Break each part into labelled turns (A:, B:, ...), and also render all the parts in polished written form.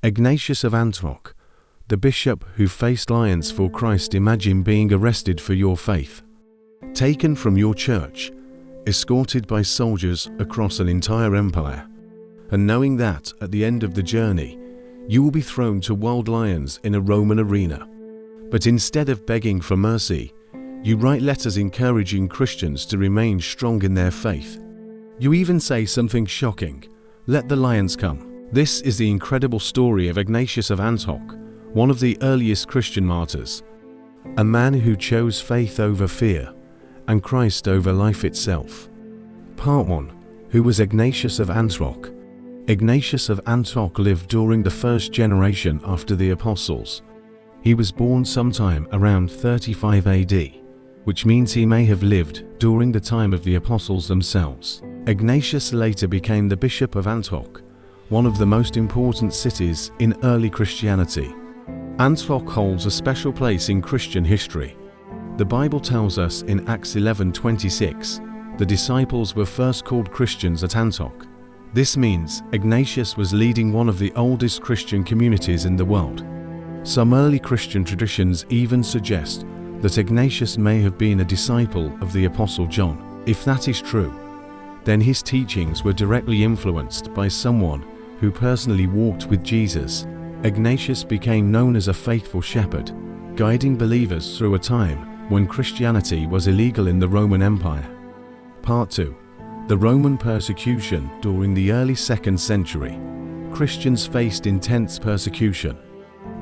A: Ignatius of Antioch, the bishop who faced lions for Christ. Imagine being arrested for your faith, taken from your church, escorted by soldiers across an entire empire, and knowing that at the end of the journey, you will be thrown to wild lions in a Roman arena. But instead of begging for mercy, you write letters encouraging Christians to remain strong in their faith. You even say something shocking: "Let the lions come." This is the incredible story of Ignatius of Antioch, one of the earliest Christian martyrs. A man who chose faith over fear and Christ over life itself. Part 1. Who was Ignatius of Antioch? Ignatius of Antioch lived during the first generation after the Apostles. He was born sometime around 35 AD, which means he may have lived during the time of the Apostles themselves. Ignatius later became the Bishop of Antioch, one of the most important cities in early Christianity. Antioch holds a special place in Christian history. The Bible tells us in Acts 11:26, the disciples were first called Christians at Antioch. This means Ignatius was leading one of the oldest Christian communities in the world. Some early Christian traditions even suggest that Ignatius may have been a disciple of the Apostle John. If that is true, then his teachings were directly influenced by someone who personally walked with Jesus. Ignatius became known as a faithful shepherd, guiding believers through a time when Christianity was illegal in the Roman Empire. Part 2. The Roman persecution during the early 2nd century. Christians faced intense persecution.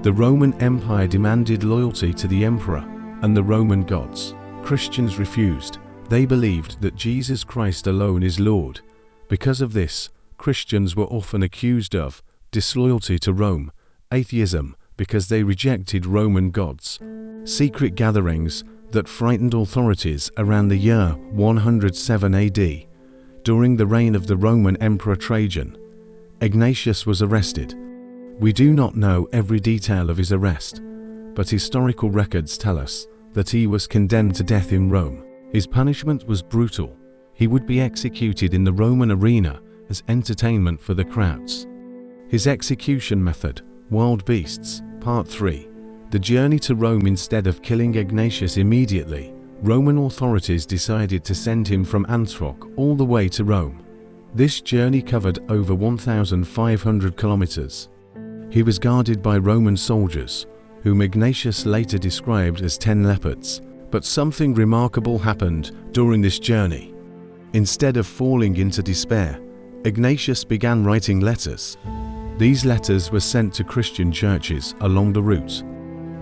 A: The Roman Empire demanded loyalty to the emperor and the Roman gods. Christians refused. They believed that Jesus Christ alone is Lord. Because of this, Christians were often accused of disloyalty to Rome, atheism because they rejected Roman gods, secret gatherings that frightened authorities around the year 107 AD. During the reign of the Roman Emperor Trajan, Ignatius was arrested. We do not know every detail of his arrest, but historical records tell us that he was condemned to death in Rome. His punishment was brutal. He would be executed in the Roman arena as entertainment for the crowds. His execution method: wild beasts. Part 3. The journey to Rome. Instead of killing Ignatius immediately, Roman authorities decided to send him from Antioch all the way to Rome. This journey covered over 1,500 kilometers. He was guarded by Roman soldiers, whom Ignatius later described as 10 leopards. But something remarkable happened during this journey. Instead of falling into despair, Ignatius began writing letters. These letters were sent to Christian churches along the route.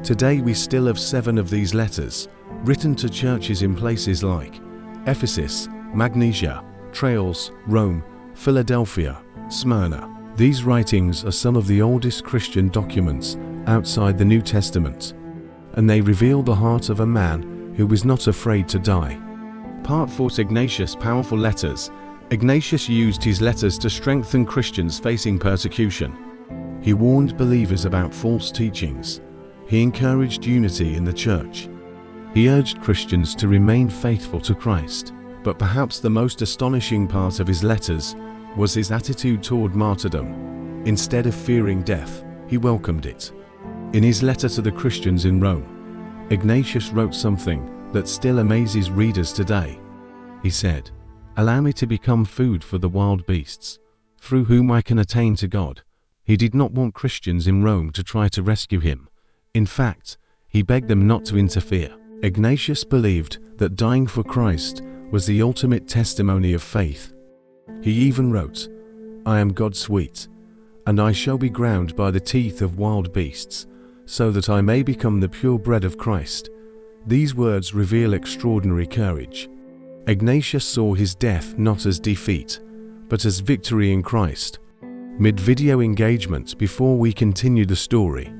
A: Today we still have 7 of these letters, written to churches in places like Ephesus, Magnesia, Traios, Rome, Philadelphia, Smyrna. These writings are some of the oldest Christian documents outside the New Testament, and they reveal the heart of a man who was not afraid to die. Part 4. Ignatius' powerful letters. Ignatius used his letters to strengthen Christians facing persecution. He warned believers about false teachings. He encouraged unity in the church. He urged Christians to remain faithful to Christ. But perhaps the most astonishing part of his letters was his attitude toward martyrdom. Instead of fearing death, he welcomed it. In his letter to the Christians in Rome, Ignatius wrote something that still amazes readers today. He said, "Allow me to become food for the wild beasts, through whom I can attain to God." He did not want Christians in Rome to try to rescue him. In fact, he begged them not to interfere. Ignatius believed that dying for Christ was the ultimate testimony of faith. He even wrote, "I am God's wheat, and I shall be ground by the teeth of wild beasts, so that I may become the pure bread of Christ." These words reveal extraordinary courage. Ignatius saw his death not as defeat, but as victory in Christ. Mid-video engagement before we continue the story.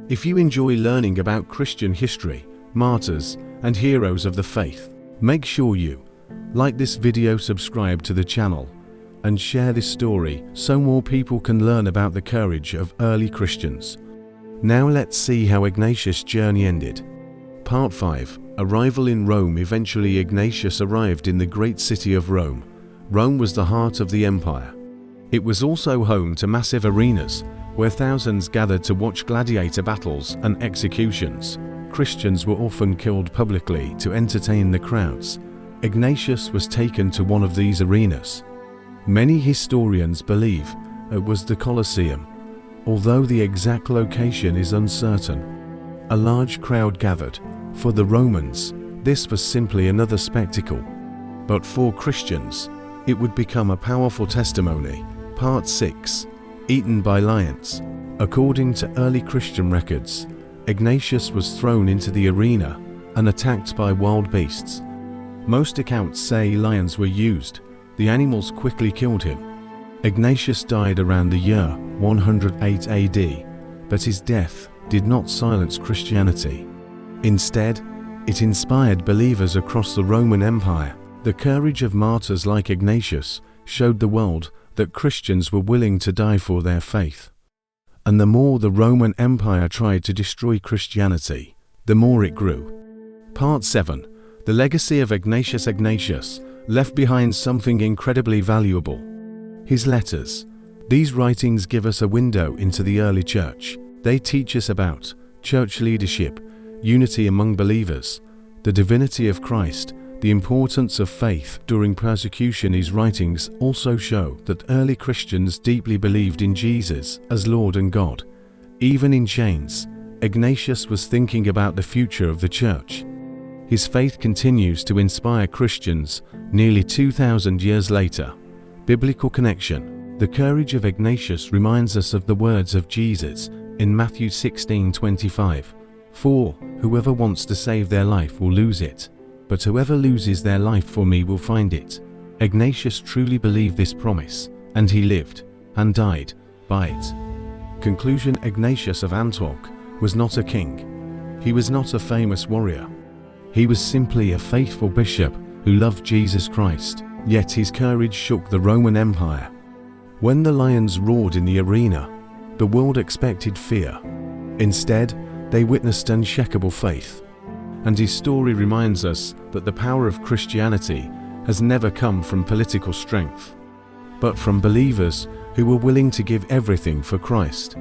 A: If you enjoy learning about Christian history, martyrs, and heroes of the faith, make sure you like this video, subscribe to the channel, and share this story so more people can learn about the courage of early Christians. Now let's see how Ignatius' journey ended. Part 5. Arrival in Rome. Eventually Ignatius arrived in the great city of Rome. Rome was the heart of the empire. It was also home to massive arenas where thousands gathered to watch gladiator battles and executions. Christians were often killed publicly to entertain the crowds. Ignatius was taken to one of these arenas. Many historians believe it was the Colosseum, although the exact location is uncertain. A large crowd gathered. For the Romans, this was simply another spectacle. But for Christians, it would become a powerful testimony. Part 6. Eaten by lions. According to early Christian records, Ignatius was thrown into the arena and attacked by wild beasts. Most accounts say lions were used. The animals quickly killed him. Ignatius died around the year 108 AD, but his death did not silence Christianity. Instead, it inspired believers across the Roman Empire. The courage of martyrs like Ignatius showed the world that Christians were willing to die for their faith. And the more the Roman Empire tried to destroy Christianity, the more it grew. Part 7. The legacy of Ignatius. Ignatius left behind something incredibly valuable. His letters. These writings give us a window into the early church. They teach us about church leadership, unity among believers, the divinity of Christ, the importance of faith during persecution. His writings also show that early Christians deeply believed in Jesus as Lord and God. Even in chains, Ignatius was thinking about the future of the church. His faith continues to inspire Christians nearly 2,000 years later. Biblical connection. The courage of Ignatius reminds us of the words of Jesus in Matthew 16:25. For whoever wants to save their life will lose it, but whoever loses their life for me will find it. Ignatius truly believed this promise, and he lived and died by it. Conclusion. Ignatius of Antioch was not a king. He was not a famous warrior. He was simply a faithful bishop who loved Jesus Christ, yet his courage shook the Roman Empire. When the lions roared in the arena, the world expected fear. Instead, they witnessed unshakable faith. And his story reminds us that the power of Christianity has never come from political strength, but from believers who were willing to give everything for Christ.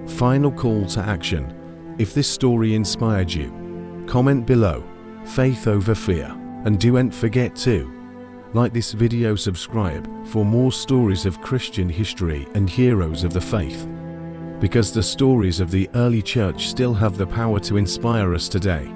A: Final call to action. If this story inspired you, comment below. Faith over fear. And don't forget to like this video, subscribe for more stories of Christian history and heroes of the faith. Because the stories of the early church still have the power to inspire us today.